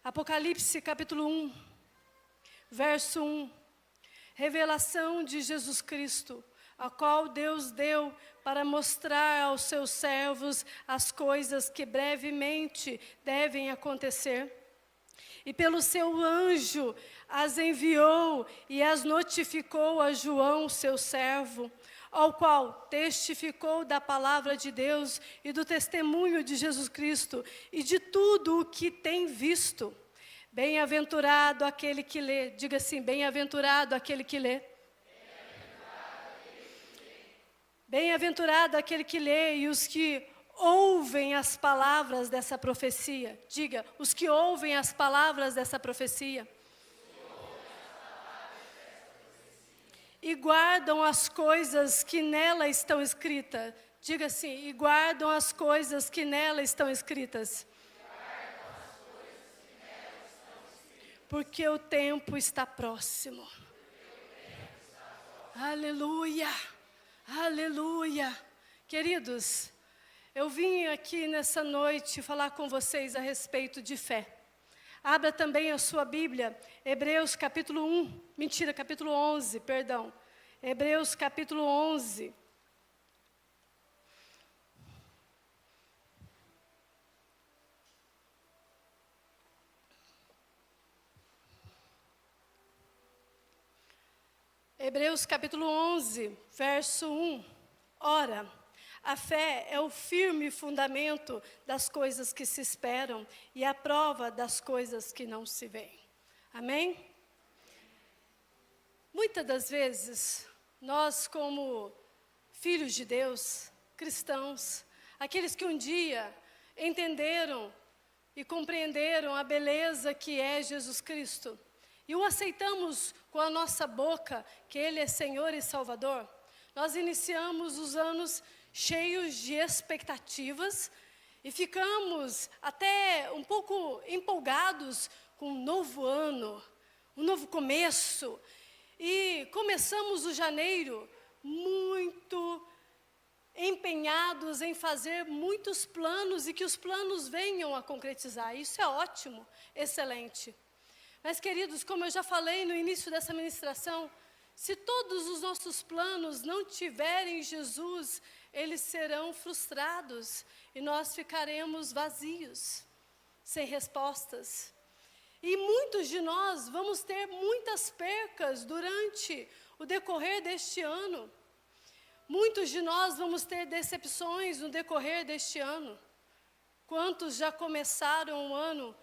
Apocalipse capítulo 1, verso 1. Revelação de Jesus Cristo, a qual Deus deu para mostrar aos seus servos as coisas que brevemente devem acontecer. E pelo seu anjo as enviou e as notificou a João, seu servo, ao qual testificou da palavra de Deus e do testemunho de Jesus Cristo e de tudo o que tem visto. Bem-aventurado aquele que lê, diga assim, bem-aventurado aquele que lê. Bem-aventurado aquele que lê e os que ouvem as palavras dessa profecia. Diga, os que ouvem as palavras dessa profecia. E guardam as coisas que nela estão escritas. Diga assim, e guardam as coisas que nela estão escritas. Porque o tempo está próximo. Aleluia, aleluia. Queridos, eu vim aqui nessa noite falar com vocês a respeito de fé. Abra também a sua Bíblia, Hebreus capítulo 11, perdão. Hebreus capítulo 11. Hebreus capítulo 11, verso 1. Ora, a fé é o firme fundamento das coisas que se esperam e a prova das coisas que não se veem. Amém? Muitas das vezes, nós como filhos de Deus, cristãos, aqueles que um dia entenderam e compreenderam a beleza que é Jesus Cristo, e o aceitamos com a nossa boca, que Ele é Senhor e Salvador, nós iniciamos os anos cheios de expectativas e ficamos até um pouco empolgados com um novo ano, um novo começo. E começamos o janeiro muito empenhados em fazer muitos planos e que os planos venham a concretizar. Isso é ótimo, excelente. Mas, queridos, como eu já falei no início dessa ministração, se todos os nossos planos não tiverem Jesus, eles serão frustrados e nós ficaremos vazios, sem respostas. E muitos de nós vamos ter muitas percas durante o decorrer deste ano. Muitos de nós vamos ter decepções no decorrer deste ano. Quantos já começaram o ano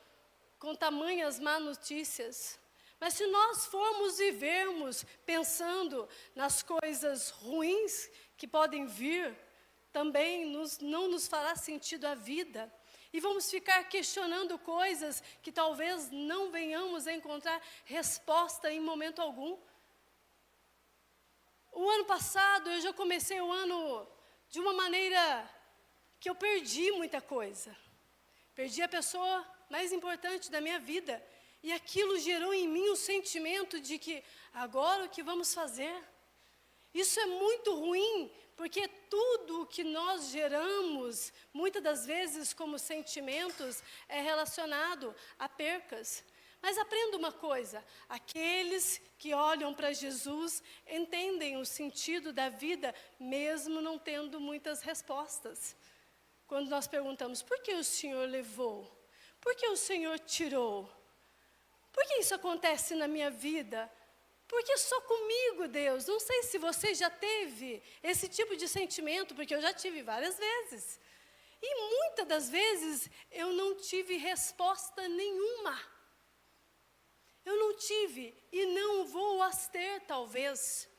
com tamanhas má notícias? Mas se nós formos vivermos pensando nas coisas ruins que podem vir, também não nos fará sentido a vida. E vamos ficar questionando coisas que talvez não venhamos a encontrar resposta em momento algum. O ano passado, eu já comecei o ano de uma maneira que eu perdi muita coisa. Perdi a pessoa mais importante da minha vida. E aquilo gerou em mim um sentimento de que, agora o que vamos fazer? Isso é muito ruim, porque tudo o que nós geramos, muitas das vezes como sentimentos, é relacionado a percas. Mas aprenda uma coisa, aqueles que olham para Jesus entendem o sentido da vida, mesmo não tendo muitas respostas. Quando nós perguntamos, por que o Senhor levou? Por que o Senhor tirou? Por que isso acontece na minha vida? Por que só comigo, Deus? Não sei se você já teve esse tipo de sentimento, porque eu já tive várias vezes. E muitas das vezes eu não tive resposta nenhuma. Eu não tive e não vou as ter, talvez.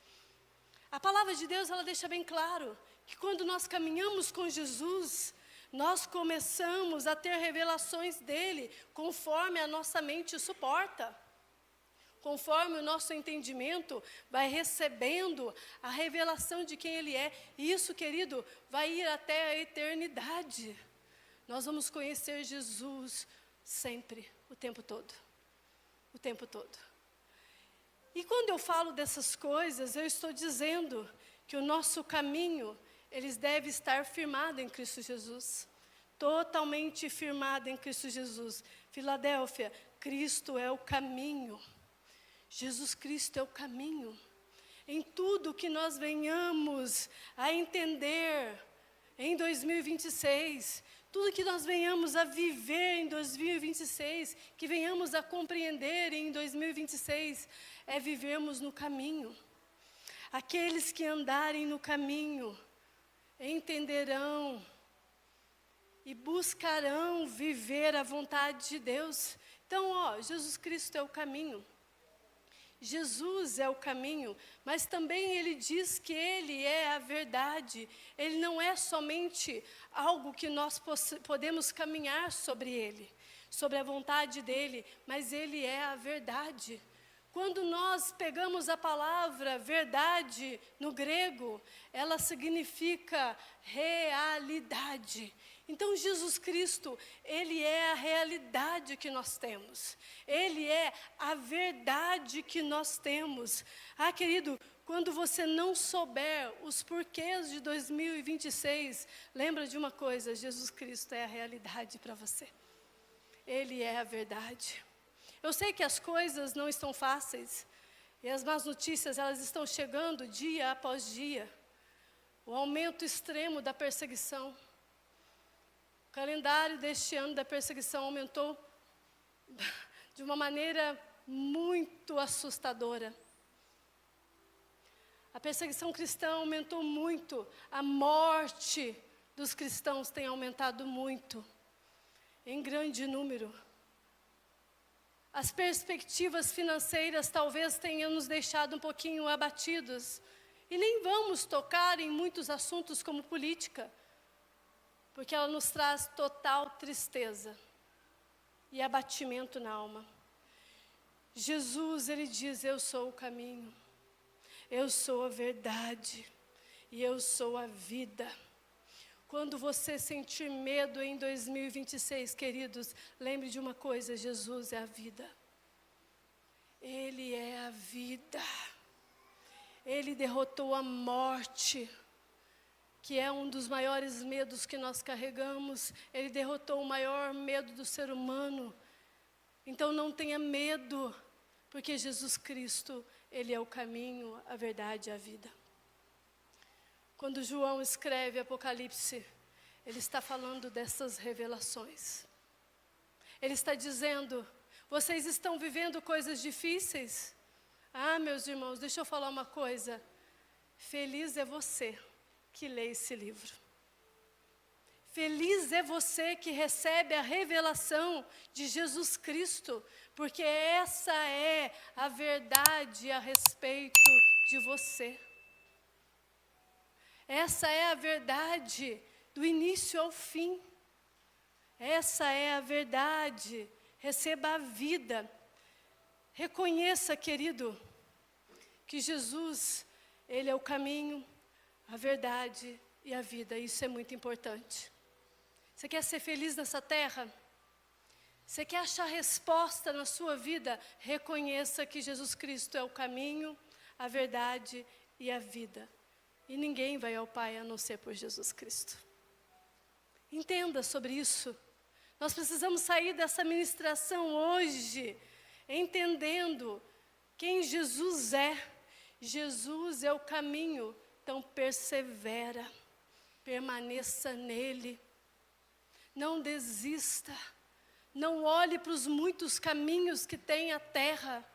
A palavra de Deus, ela deixa bem claro que quando nós caminhamos com Jesus, nós começamos a ter revelações dele, conforme a nossa mente suporta. Conforme o nosso entendimento vai recebendo a revelação de quem ele é. E isso, querido, vai ir até a eternidade. Nós vamos conhecer Jesus sempre, o tempo todo. O tempo todo. E quando eu falo dessas coisas, eu estou dizendo que o nosso caminho, eles devem estar firmados em Cristo Jesus. Totalmente firmado em Cristo Jesus. Filadélfia, Cristo é o caminho. Jesus Cristo é o caminho. Em tudo que nós venhamos a entender em 2026, tudo que nós venhamos a viver em 2026, que venhamos a compreender em 2026, é vivermos no caminho. Aqueles que andarem no caminho entenderão e buscarão viver a vontade de Deus. Então, Jesus Cristo é o caminho. Jesus é o caminho, mas também Ele diz que Ele é a verdade. Ele não é somente algo que nós podemos caminhar sobre Ele, sobre a vontade dEle, mas Ele é a verdade. Quando nós pegamos a palavra verdade no grego, ela significa realidade. Então, Jesus Cristo, Ele é a realidade que nós temos. Ele é a verdade que nós temos. Querido, quando você não souber os porquês de 2026, lembra de uma coisa, Jesus Cristo é a realidade para você. Ele é a verdade. Eu sei que as coisas não estão fáceis, e as más notícias, elas estão chegando dia após dia. O aumento extremo da perseguição. O calendário deste ano da perseguição aumentou de uma maneira muito assustadora. A perseguição cristã aumentou muito, a morte dos cristãos tem aumentado muito, em grande número. As perspectivas financeiras talvez tenham nos deixado um pouquinho abatidos, e nem vamos tocar em muitos assuntos como política, porque ela nos traz total tristeza e abatimento na alma. Jesus, Ele diz, eu sou o caminho, eu sou a verdade e eu sou a vida. Quando você sentir medo em 2026, queridos, lembre de uma coisa, Jesus é a vida. Ele é a vida. Ele derrotou a morte, que é um dos maiores medos que nós carregamos. Ele derrotou o maior medo do ser humano. Então não tenha medo, porque Jesus Cristo, Ele é o caminho, a verdade e a vida. Quando João escreve Apocalipse, ele está falando dessas revelações. Ele está dizendo, vocês estão vivendo coisas difíceis? Meus irmãos, deixa eu falar uma coisa. Feliz é você que lê esse livro. Feliz é você que recebe a revelação de Jesus Cristo, porque essa é a verdade a respeito de você. Essa é a verdade do início ao fim. Essa é a verdade. Receba a vida. Reconheça, querido, que Jesus, Ele é o caminho, a verdade e a vida. Isso é muito importante. Você quer ser feliz nessa terra? Você quer achar resposta na sua vida? Reconheça que Jesus Cristo é o caminho, a verdade e a vida. E ninguém vai ao Pai a não ser por Jesus Cristo. Entenda sobre isso. Nós precisamos sair dessa ministração hoje, entendendo quem Jesus é. Jesus é o caminho, então persevera, permaneça nele. Não desista, não olhe para os muitos caminhos que tem a terra,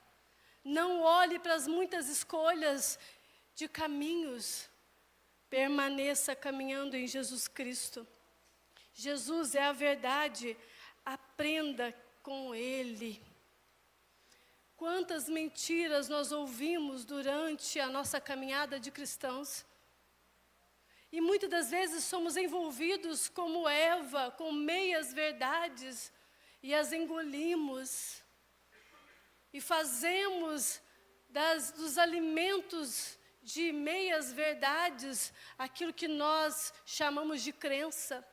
não olhe para as muitas escolhas de caminhos. Permaneça caminhando em Jesus Cristo. Jesus é a verdade, aprenda com Ele. Quantas mentiras nós ouvimos durante a nossa caminhada de cristãos. E muitas das vezes somos envolvidos como Eva, com meias verdades, e as engolimos. E fazemos dos alimentos de meias verdades aquilo que nós chamamos de crença.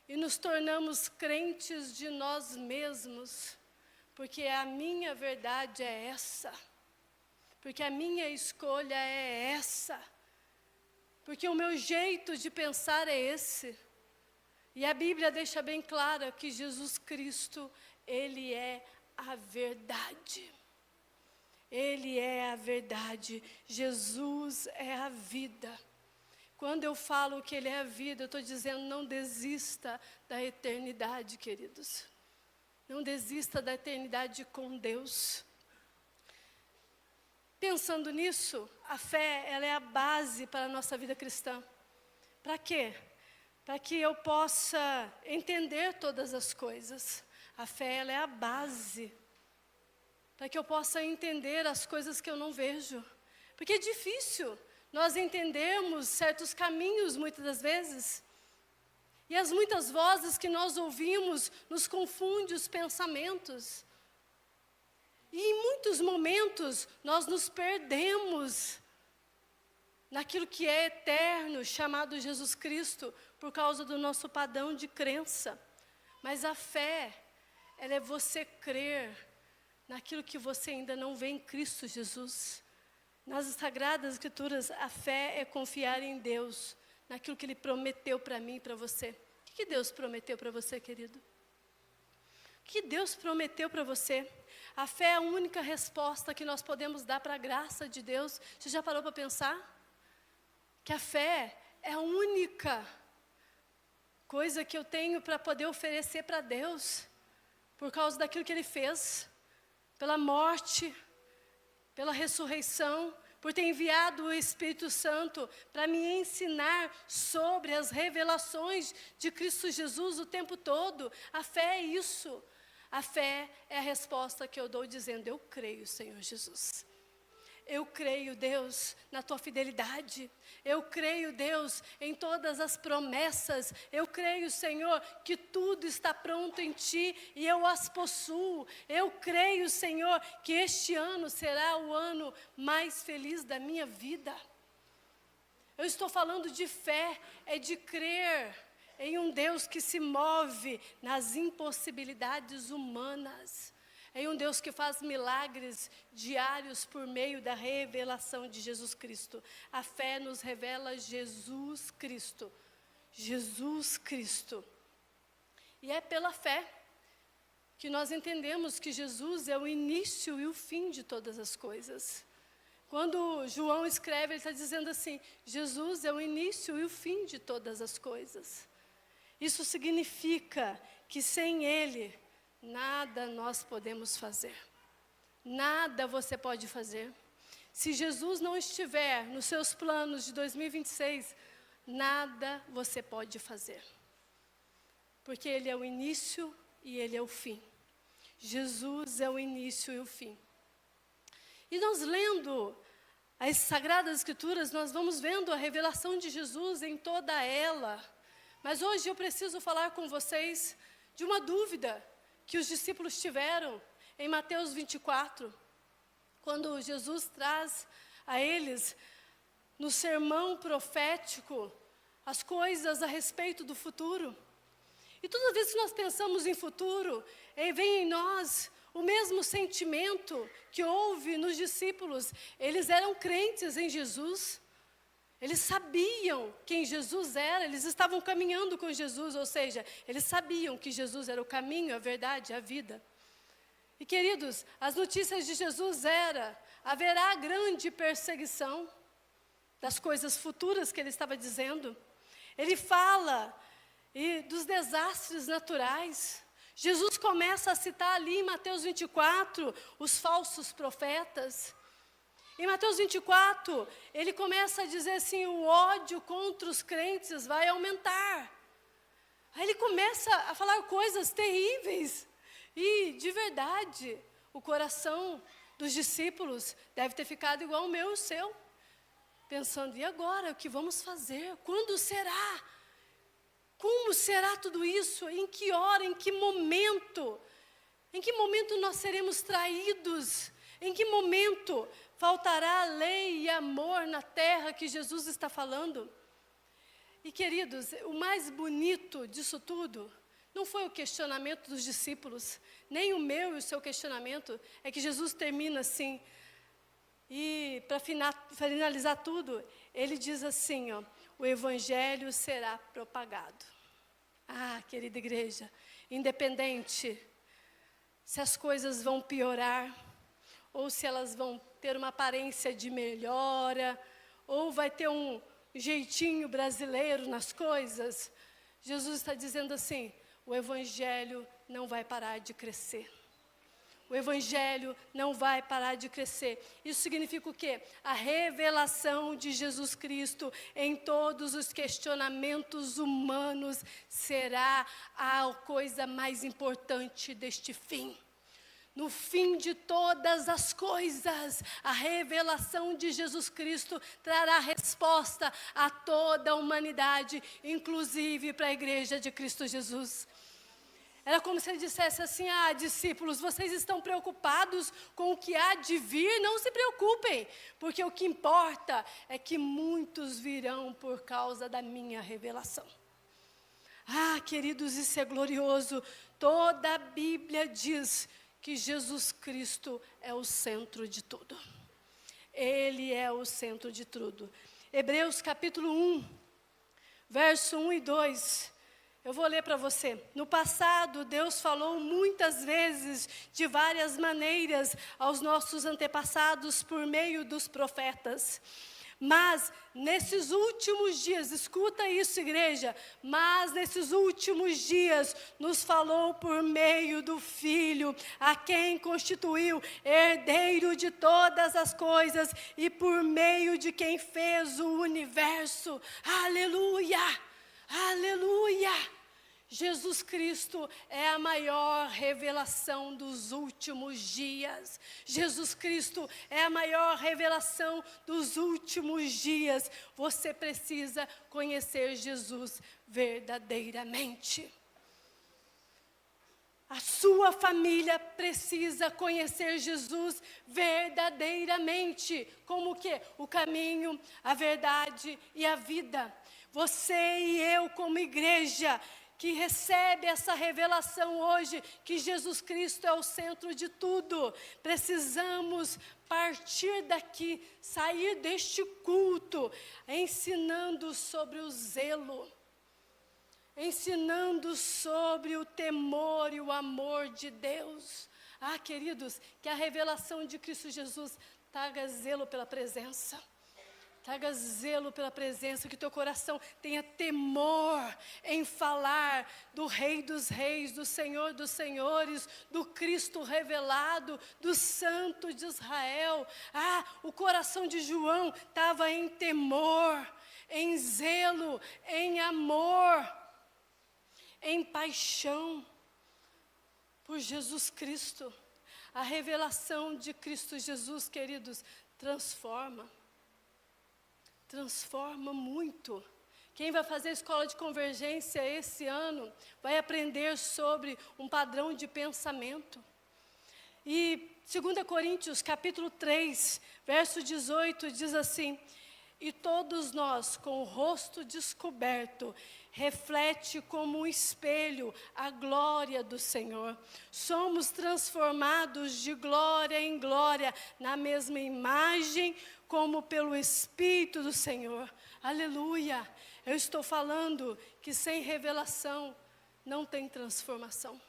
E nos tornamos crentes de nós mesmos, porque a minha verdade é essa, porque a minha escolha é essa, porque o meu jeito de pensar é esse. E a Bíblia deixa bem clara que Jesus Cristo Ele é a verdade. Ele é a verdade. Jesus é a vida. Quando eu falo que Ele é a vida, eu estou dizendo, não desista da eternidade, queridos. Não desista da eternidade com Deus. Pensando nisso, a fé, ela é a base para a nossa vida cristã. Para quê? Para que eu possa entender todas as coisas. A fé, ela é a base. Para que eu possa entender as coisas que eu não vejo. Porque é difícil nós entendermos certos caminhos, muitas das vezes. E as muitas vozes que nós ouvimos nos confundem os pensamentos. E em muitos momentos nós nos perdemos naquilo que é eterno, chamado Jesus Cristo, por causa do nosso padrão de crença. Mas a fé, ela é você crer naquilo que você ainda não vê em Cristo Jesus. Nas Sagradas Escrituras, a fé é confiar em Deus, naquilo que Ele prometeu para mim e para você. O que Deus prometeu para você, querido? O que Deus prometeu para você? A fé é a única resposta que nós podemos dar para a graça de Deus. Você já parou para pensar? Que a fé é a única coisa que eu tenho para poder oferecer para Deus, por causa daquilo que Ele fez, pela morte, pela ressurreição, por ter enviado o Espírito Santo para me ensinar sobre as revelações de Cristo Jesus o tempo todo. A fé é isso. A fé é a resposta que eu dou dizendo, eu creio, Senhor Jesus. Eu creio, Deus, na Tua fidelidade. Eu creio, Deus, em todas as promessas. Eu creio, Senhor, que tudo está pronto em Ti e eu as possuo. Eu creio, Senhor, que este ano será o ano mais feliz da minha vida. Eu estou falando de fé, é de crer em um Deus que se move nas impossibilidades humanas. Em um Deus que faz milagres diários por meio da revelação de Jesus Cristo. A fé nos revela Jesus Cristo. Jesus Cristo. E é pela fé que nós entendemos que Jesus é o início e o fim de todas as coisas. Quando João escreve, ele está dizendo assim, Jesus é o início e o fim de todas as coisas. Isso significa que sem Ele, nada nós podemos fazer. Nada você pode fazer. Se Jesus não estiver nos seus planos de 2026, nada você pode fazer. Porque Ele é o início e Ele é o fim. Jesus é o início e o fim. E nós lendo as Sagradas Escrituras, nós vamos vendo a revelação de Jesus em toda ela. Mas hoje eu preciso falar com vocês de uma dúvida que os discípulos tiveram em Mateus 24, quando Jesus traz a eles, no sermão profético, as coisas a respeito do futuro. E toda vez que nós pensamos em futuro, vem em nós o mesmo sentimento que houve nos discípulos. Eles eram crentes em Jesus. Eles sabiam quem Jesus era, eles estavam caminhando com Jesus, ou seja, eles sabiam que Jesus era o caminho, a verdade, a vida. E queridos, as notícias de Jesus haverá grande perseguição das coisas futuras que ele estava dizendo. Ele fala dos desastres naturais. Jesus começa a citar ali em Mateus 24, os falsos profetas. Em Mateus 24, ele começa a dizer assim, o ódio contra os crentes vai aumentar. Aí ele começa a falar coisas terríveis. E, de verdade, o coração dos discípulos deve ter ficado igual o meu e o seu. Pensando, e agora, o que vamos fazer? Quando será? Como será tudo isso? Em que hora, em que momento? Em que momento nós seremos traídos? Em que momento faltará lei e amor na terra que Jesus está falando? E queridos, o mais bonito disso tudo não foi o questionamento dos discípulos, nem o meu e o seu questionamento, é que Jesus termina assim, e para finalizar tudo, ele diz assim, ó, o evangelho será propagado. Ah, querida igreja, independente se as coisas vão piorar, ou se elas vão ter uma aparência de melhora, ou vai ter um jeitinho brasileiro nas coisas. Jesus está dizendo assim: o Evangelho não vai parar de crescer. O Evangelho não vai parar de crescer. Isso significa o quê? A revelação de Jesus Cristo em todos os questionamentos humanos será a coisa mais importante deste fim. No fim de todas as coisas, a revelação de Jesus Cristo trará resposta a toda a humanidade, inclusive para a igreja de Cristo Jesus. Era como se ele dissesse assim: discípulos, vocês estão preocupados com o que há de vir? Não se preocupem, porque o que importa é que muitos virão por causa da minha revelação. Queridos, isso é glorioso. Toda a Bíblia diz que Jesus Cristo é o centro de tudo. Ele é o centro de tudo. Hebreus capítulo 1, verso 1 e 2. Eu vou ler para você. No passado, Deus falou muitas vezes, de várias maneiras, aos nossos antepassados por meio dos profetas. Mas, nesses últimos dias, escuta isso, igreja, mas nesses últimos dias, nos falou por meio do Filho, a quem constituiu herdeiro de todas as coisas e por meio de quem fez o universo. Aleluia! Aleluia! Jesus Cristo é a maior revelação dos últimos dias. Jesus Cristo é a maior revelação dos últimos dias. Você precisa conhecer Jesus verdadeiramente. A sua família precisa conhecer Jesus verdadeiramente. Como o quê? O caminho, a verdade e a vida. Você e eu, como igreja, que recebe essa revelação hoje, que Jesus Cristo é o centro de tudo, precisamos partir daqui, sair deste culto, ensinando sobre o zelo, ensinando sobre o temor e o amor de Deus. Queridos, que a revelação de Cristo Jesus traga zelo pela presença. Traga zelo pela presença, que teu coração tenha temor em falar do Rei dos Reis, do Senhor dos Senhores, do Cristo revelado, do Santo de Israel. O coração de João estava em temor, em zelo, em amor, em paixão por Jesus Cristo. A revelação de Cristo Jesus, queridos, transforma muito. Quem vai fazer a escola de convergência esse ano vai aprender sobre um padrão de pensamento. E 2 Coríntios capítulo 3, verso 18 diz assim: e todos nós, com o rosto descoberto, reflete como um espelho a glória do Senhor. Somos transformados de glória em glória, na mesma imagem, como pelo Espírito do Senhor. Aleluia! Eu estou falando que sem revelação não tem transformação.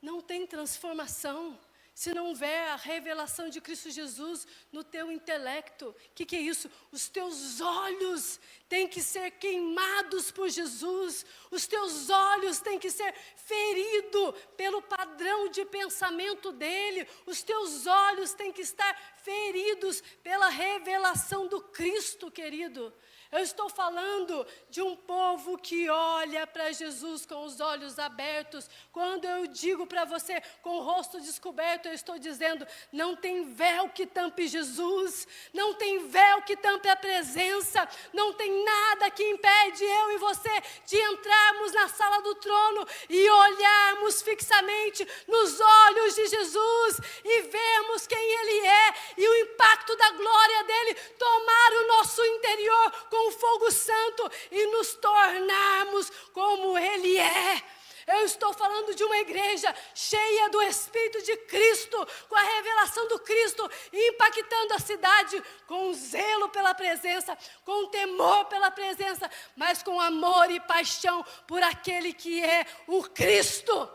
Não tem transformação. Se não houver a revelação de Cristo Jesus no teu intelecto. O que é isso? Os teus olhos têm que ser queimados por Jesus. Os teus olhos têm que ser feridos pelo padrão de pensamento dele. Os teus olhos têm que estar feridos pela revelação do Cristo, querido. Eu estou falando de um povo que olha para Jesus com os olhos abertos. Quando eu digo para você com o rosto descoberto, eu estou dizendo: não tem véu que tampe Jesus, não tem véu que tampe a presença, não tem nada que impede eu e você de entrarmos na sala do trono e olharmos fixamente nos olhos de Jesus e vermos quem Ele é e o impacto da glória dEle tomar o nosso interior com o fogo santo e nos tornarmos como Ele é. Eu estou falando de uma igreja cheia do Espírito de Cristo, com a revelação do Cristo, impactando a cidade com zelo pela presença, com temor pela presença, mas com amor e paixão por aquele que é o Cristo.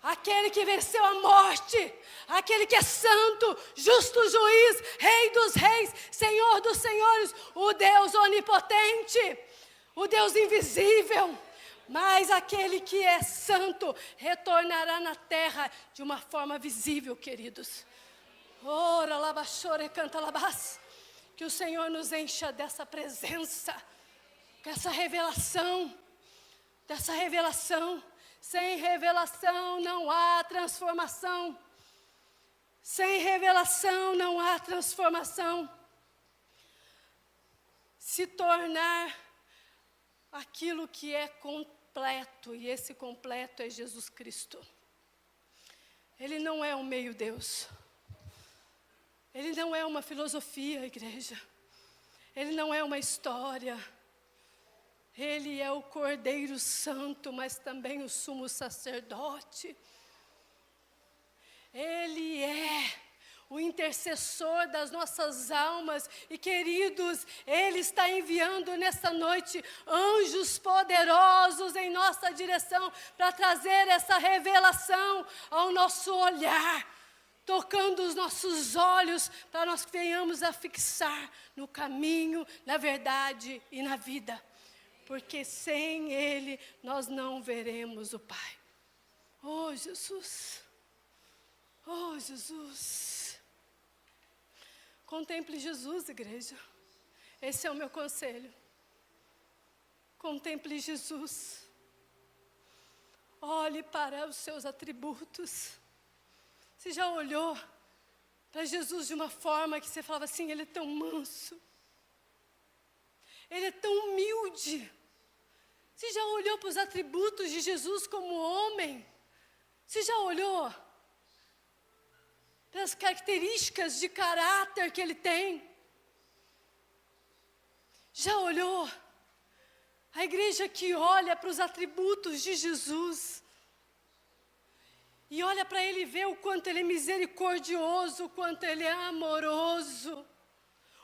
aquele que venceu a morte, aquele que é santo, justo juiz, rei dos reis, senhor dos senhores, o Deus onipotente, o Deus invisível. Mas aquele que é santo retornará na terra de uma forma visível, queridos. Ora, labachore, canta labás. Que o Senhor nos encha dessa presença, dessa revelação. Sem revelação não há transformação. Sem revelação não há transformação. Se tornar aquilo que é completo, e esse completo é Jesus Cristo. Ele não é um meio-deus. Ele não é uma filosofia, igreja. Ele não é uma história. Ele é o Cordeiro Santo, mas também o sumo sacerdote. Ele é o intercessor das nossas almas. E queridos, Ele está enviando nesta noite anjos poderosos em nossa direção para trazer essa revelação ao nosso olhar, tocando os nossos olhos para nós venhamos a fixar no caminho, na verdade e na vida. Porque sem Ele nós não veremos o Pai. Oh, Jesus! Oh, Jesus! Contemple Jesus, igreja. Esse é o meu conselho. Contemple Jesus. Olhe para os seus atributos. Você já olhou para Jesus de uma forma que você falava assim, Ele é tão manso. Ele é tão humilde. Você já olhou para os atributos de Jesus como homem? Você já olhou para as características de caráter que Ele tem? Já olhou? A igreja que olha para os atributos de Jesus e olha para Ele e vê o quanto Ele é misericordioso, o quanto Ele é amoroso,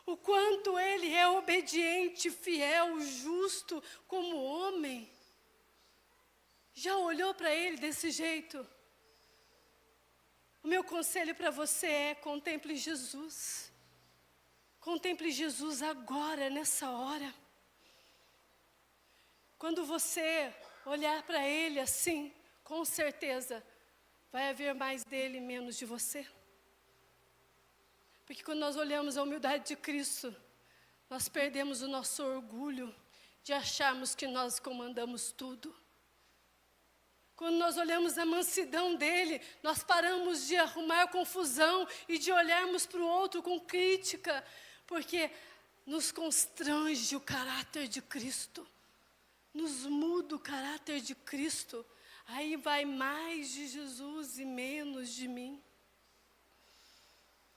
o quanto Ele é obediente, fiel, justo como homem. Já olhou para Ele desse jeito? O meu conselho para você é: contemple Jesus. Contemple Jesus agora, nessa hora. Quando você olhar para Ele assim, com certeza vai haver mais dele e menos de você. Porque quando nós olhamos a humildade de Cristo, nós perdemos o nosso orgulho de acharmos que nós comandamos tudo. Quando nós olhamos a mansidão dele, nós paramos de arrumar confusão e de olharmos para o outro com crítica, porque nos constrange o caráter de Cristo, nos muda o caráter de Cristo. Aí vai mais de Jesus e menos de mim.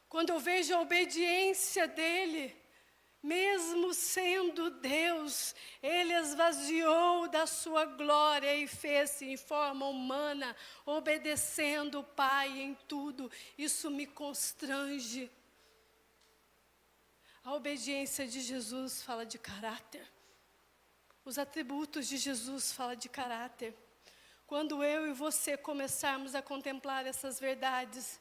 Quando eu vejo a obediência dele, mesmo sendo Deus, Ele esvaziou da sua glória e fez-se em forma humana, obedecendo o Pai em tudo. Isso me constrange. A obediência de Jesus fala de caráter. Os atributos de Jesus falam de caráter. Quando eu e você começarmos a contemplar essas verdades,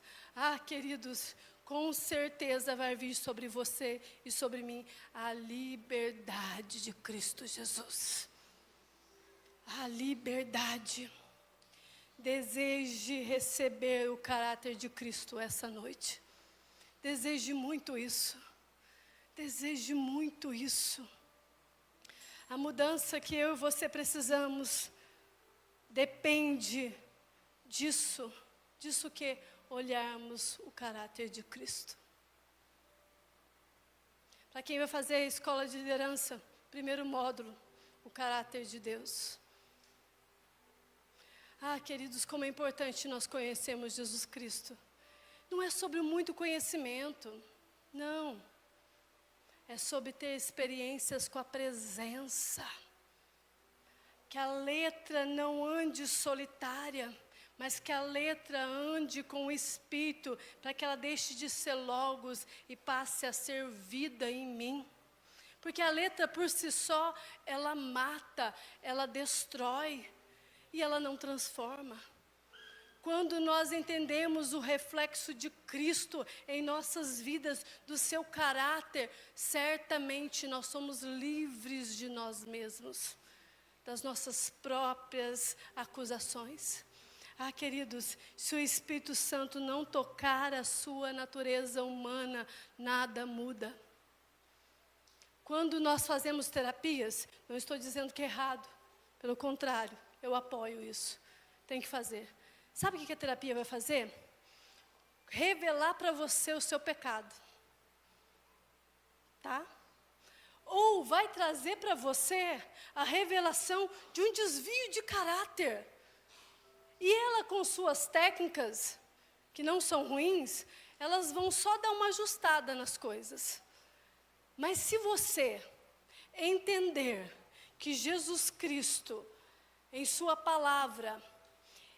queridos, com certeza vai vir sobre você e sobre mim a liberdade de Cristo Jesus. A liberdade. Deseje receber o caráter de Cristo essa noite. Deseje muito isso. Deseje muito isso. A mudança que eu e você precisamos depende disso que olharmos o caráter de Cristo. Para quem vai fazer a escola de liderança, primeiro módulo, o caráter de Deus. Queridos, como é importante nós conhecermos Jesus Cristo. Não é sobre muito conhecimento, não. É sobre ter experiências com a presença. Que a letra não ande solitária, mas que a letra ande com o Espírito, para que ela deixe de ser logos e passe a ser vida em mim. Porque a letra por si só, ela mata, ela destrói, e ela não transforma. quando nós entendemos o reflexo de Cristo em nossas vidas, do seu caráter, certamente nós somos livres de nós mesmos, das nossas próprias acusações. Ah, queridos, se o Espírito Santo não tocar a sua natureza humana, nada muda. Quando nós fazemos terapias, não estou dizendo que é errado, pelo contrário, eu apoio isso. Tem que fazer. Sabe o que a terapia vai fazer? Revelar para você o seu pecado. Tá? Ou vai trazer para você a revelação de um desvio de caráter. E ela, com suas técnicas, que não são ruins, elas vão só dar uma ajustada nas coisas. Mas se você entender que Jesus Cristo, em sua palavra,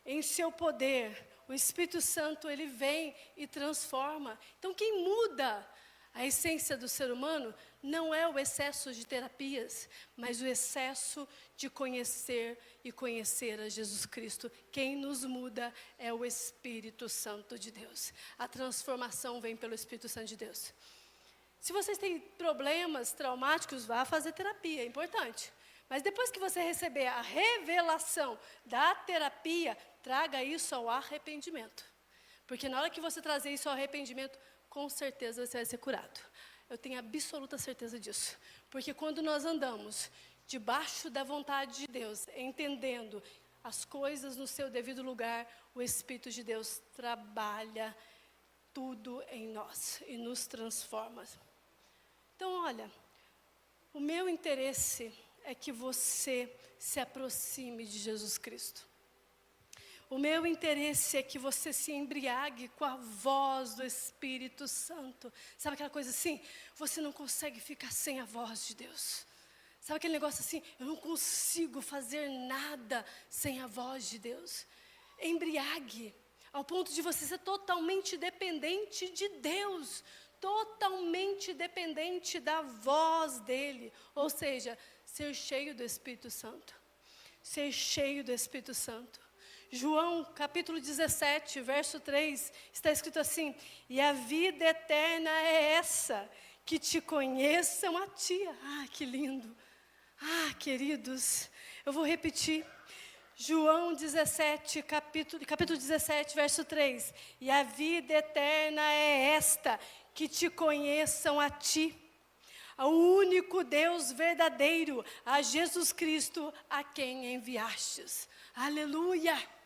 em seu poder, o Espírito Santo, ele vem e transforma. Então, quem muda a essência do ser humano não é o excesso de terapias, mas o excesso de conhecer e conhecer a Jesus Cristo. Quem nos muda é o Espírito Santo de Deus. A transformação vem pelo Espírito Santo de Deus. Se vocês têm problemas traumáticos, vá fazer terapia, é importante. Mas depois que você receber a revelação da terapia, traga isso ao arrependimento. Porque na hora que você trazer isso ao arrependimento, com certeza você vai ser curado. Eu tenho absoluta certeza disso. Porque quando nós andamos debaixo da vontade de Deus, entendendo as coisas no seu devido lugar, o Espírito de Deus trabalha tudo em nós e nos transforma. Então, olha, o meu interesse é que você se aproxime de Jesus Cristo. O meu interesse é que você se embriague com a voz do Espírito Santo. Sabe aquela coisa assim? Você não consegue ficar sem a voz de Deus. Sabe aquele negócio assim? Eu não consigo fazer nada sem a voz de Deus. Embriague, ao ponto de você ser totalmente dependente de Deus. Totalmente dependente da voz dEle. Ou seja, ser cheio do Espírito Santo. Ser cheio do Espírito Santo. João, capítulo 17, verso 3, está escrito assim: e a vida eterna é essa, que te conheçam a ti. Ah, que lindo. Ah, queridos, eu vou repetir. João 17, capítulo 17, verso 3. E a vida eterna é esta, que te conheçam a ti, ao único Deus verdadeiro, a Jesus Cristo, a quem enviastes. Aleluia!